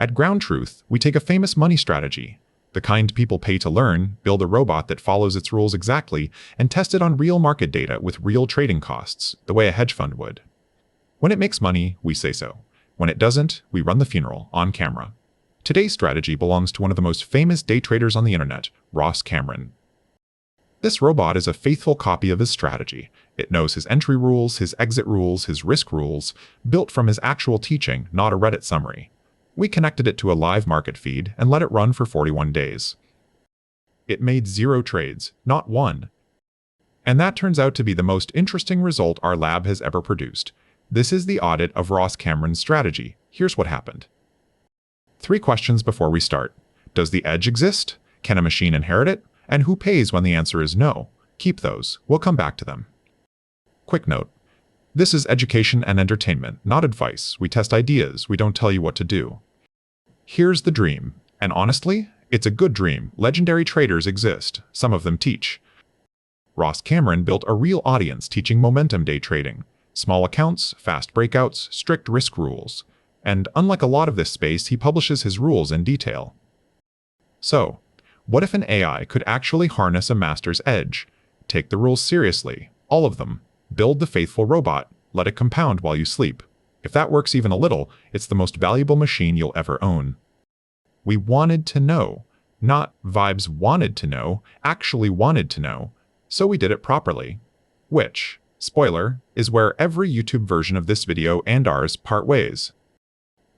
At Ground Truth, we take a famous money strategy, the kind people pay to learn, build a robot that follows its rules exactly, and test it on real market data with real trading costs, the way a hedge fund would. When it makes money, we say so. When it doesn't, we run the funeral on camera. Today's strategy belongs to one of the most famous day traders on the internet, Ross Cameron. This robot is a faithful copy of his strategy. It knows his entry rules, his exit rules, his risk rules, built from his actual teaching, not a Reddit summary. We connected it to a live market feed and let it run for 41 days. It made 0 trades, not one. And that turns out to be the most interesting result our lab has ever produced. This is the audit of Ross Cameron's strategy. Here's what happened. 3 questions before we start. Does the edge exist? Can a machine inherit it? And who pays when the answer is no? Keep those. We'll come back to them. Quick note. This is education and entertainment, not advice. We test ideas. We don't tell you what to do. Here's the dream. And honestly, it's a good dream. Legendary traders exist. Some of them teach. Ross Cameron built a real audience teaching momentum day trading. Small accounts, fast breakouts, strict risk rules. And unlike a lot of this space, he publishes his rules in detail. So, what if an AI could actually harness a master's edge? Take the rules seriously, all of them. Build the faithful robot. Let it compound while you sleep. If that works even a little, it's the most valuable machine you'll ever own. We wanted to know. Not vibes wanted to know, actually wanted to know. So we did it properly. Which, spoiler, is where every YouTube version of this video and ours part ways.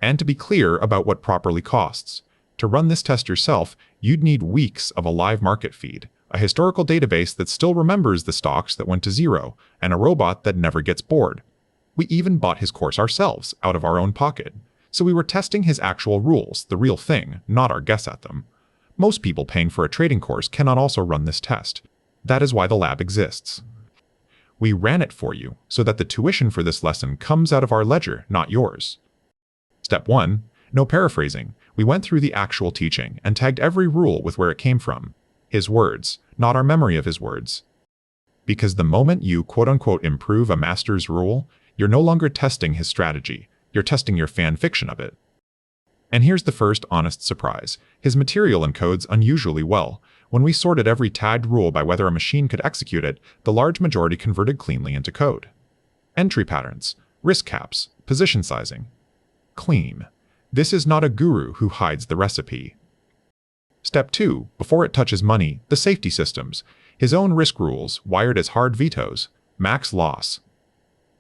And to be clear about what properly costs. To run this test yourself, you'd need weeks of a live market feed, a historical database that still remembers the stocks that went to 0, and a robot that never gets bored. We even bought his course ourselves, out of our own pocket. So we were testing his actual rules, the real thing, not our guess at them. Most people paying for a trading course cannot also run this test. That is why the lab exists. We ran it for you, so that the tuition for this lesson comes out of our ledger, not yours. Step 1. No paraphrasing. We went through the actual teaching and tagged every rule with where it came from. His words, not our memory of his words. Because the moment you quote-unquote improve a master's rule, you're no longer testing his strategy. You're testing your fan fiction of it. And here's the first honest surprise. His material encodes unusually well. When we sorted every tagged rule by whether a machine could execute it, the large majority converted cleanly into code. Entry patterns, risk caps, position sizing. Clean. This is not a guru who hides the recipe. Step 2. Before it touches money, the safety systems. His own risk rules, wired as hard vetoes. Max loss.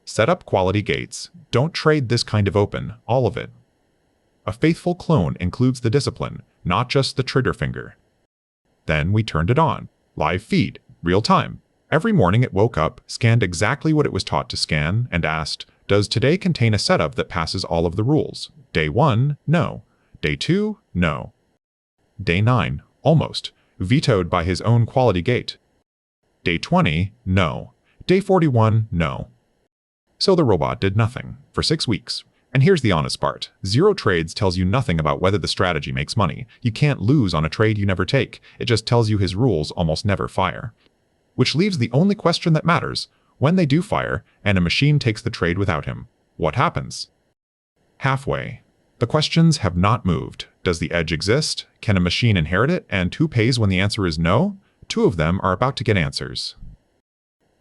Set up quality gates. Don't trade this kind of open, all of it. A faithful clone includes the discipline, not just the trigger finger. Then we turned it on. Live feed, real time. Every morning it woke up, scanned exactly what it was taught to scan, and asked, does today contain a setup that passes all of the rules? Day 1, no. Day 2, no. Day 9, almost, vetoed by his own quality gate. Day 20, no. Day 41, no. So the robot did nothing for 6 weeks. And here's the honest part. 0 trades tells you nothing about whether the strategy makes money. You can't lose on a trade you never take. It just tells you his rules almost never fire. Which leaves the only question that matters. When they do fire, and a machine takes the trade without him, what happens? Halfway. The questions have not moved. Does the edge exist? Can a machine inherit it? And who pays when the answer is no? 2 of them are about to get answers.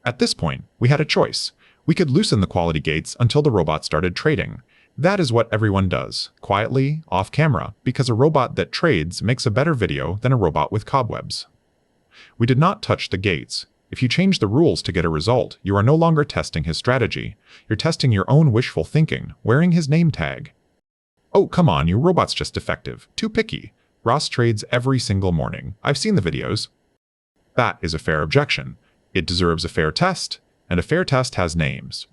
At this point, we had a choice. We could loosen the quality gates until the robot started trading. That is what everyone does, quietly, off camera, because a robot that trades makes a better video than a robot with cobwebs. We did not touch the gates. If you change the rules to get a result, you are no longer testing his strategy. You're testing your own wishful thinking, wearing his name tag. Oh, come on, your robot's just defective. Too picky. Ross trades every single morning. I've seen the videos. That is a fair objection. It deserves a fair test, and a fair test has names.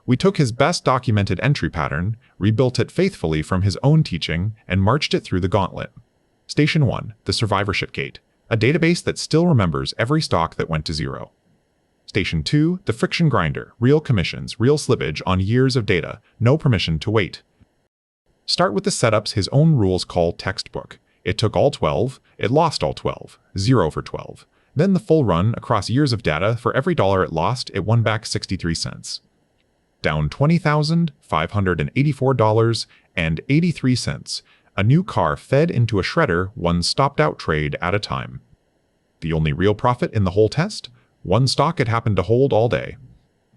We took his best documented entry pattern, rebuilt it faithfully from his own teaching, and marched it through the gauntlet. Station 1, the survivorship gate, a database that still remembers every stock that went to 0. Station 2, the friction grinder, real commissions, real slippage on years of data, no permission to wait. Start with the setups his own rules call textbook. It took all 12, it lost all 12, 0 for 12. Then the full run across years of data, for every dollar it lost, it won back 63 cents. Down $20,584.83. A new car fed into a shredder, one stopped-out trade at a time. The only real profit in the whole test? One stock it happened to hold all day.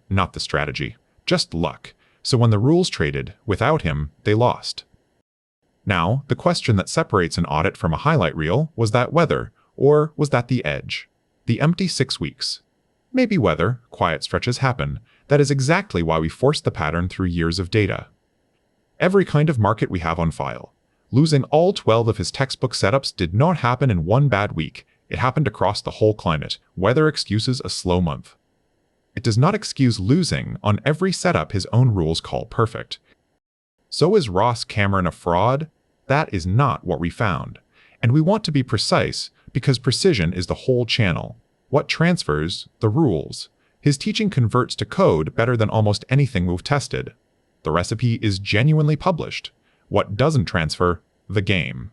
Not the strategy, just luck. So when the rules traded, without him, they lost. Now, the question that separates an audit from a highlight reel, was that weather, or was that the edge? The empty 6 weeks. Maybe weather, quiet stretches happen. That is exactly why we forced the pattern through years of data. Every kind of market we have on file. Losing all 12 of his textbook setups did not happen in one bad week. It happened across the whole climate. Weather excuses a slow month. It does not excuse losing on every setup his own rules call perfect. So is Ross Cameron a fraud? That is not what we found. And we want to be precise, because precision is the whole channel. What transfers? The rules. His teaching converts to code better than almost anything we've tested. The recipe is genuinely published. What doesn't transfer? The game.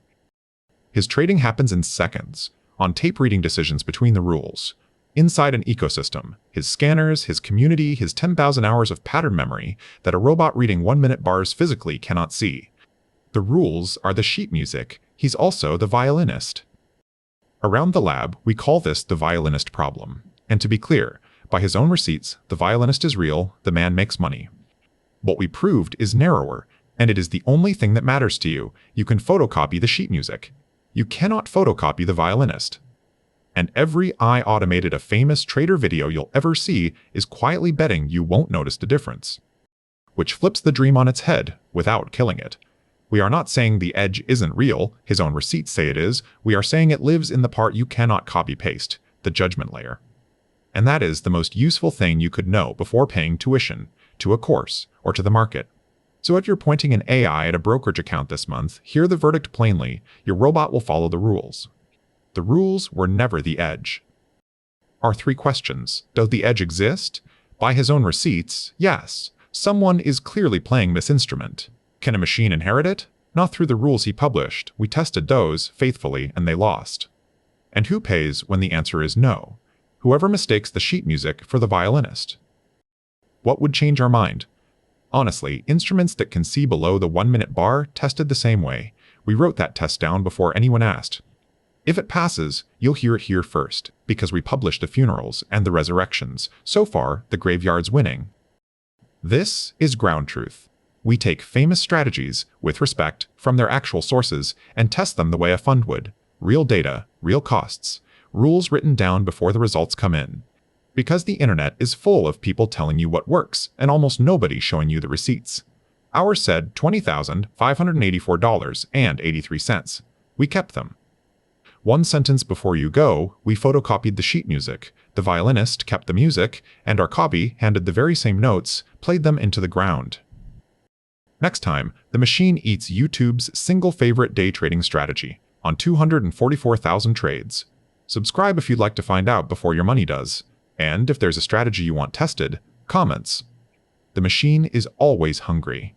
His trading happens in seconds, on tape-reading decisions between the rules. Inside an ecosystem, his scanners, his community, his 10,000 hours of pattern memory that a robot reading 1-minute bars physically cannot see. The rules are the sheet music. He's also the violinist. Around the lab, we call this the Violinist Problem. And to be clear, by his own receipts, the violinist is real, the man makes money. What we proved is narrower, and it is the only thing that matters to you. You can photocopy the sheet music. You cannot photocopy the violinist. And every I automated a famous trader video you'll ever see is quietly betting you won't notice the difference. Which flips the dream on its head without killing it. We are not saying the edge isn't real, his own receipts say it is. We are saying it lives in the part you cannot copy-paste, the judgment layer. And that is the most useful thing you could know before paying tuition, to a course, or to the market. So if you're pointing an AI at a brokerage account this month, hear the verdict plainly, your robot will follow the rules. The rules were never the edge. Our 3 questions. Does the edge exist? By his own receipts, yes. Someone is clearly playing this instrument. Can a machine inherit it? Not through the rules he published. We tested those faithfully and they lost. And who pays when the answer is no? Whoever mistakes the sheet music for the violinist. What would change our mind? Honestly, instruments that can see below the 1-minute bar tested the same way. We wrote that test down before anyone asked. If it passes, you'll hear it here first, because we published the funerals and the resurrections. So far, the graveyard's winning. This is ground truth. We take famous strategies, with respect, from their actual sources, and test them the way a fund would. Real data, real costs, rules written down before the results come in. Because the internet is full of people telling you what works, and almost nobody showing you the receipts. Ours said $20,584.83. We kept them. 1 sentence before you go, we photocopied the sheet music. The violinist kept the music, and our copy handed the very same notes, played them into the ground. Next time, the machine eats YouTube's single favorite day trading strategy on 244,000 trades. Subscribe if you'd like to find out before your money does. And if there's a strategy you want tested, comments. The machine is always hungry.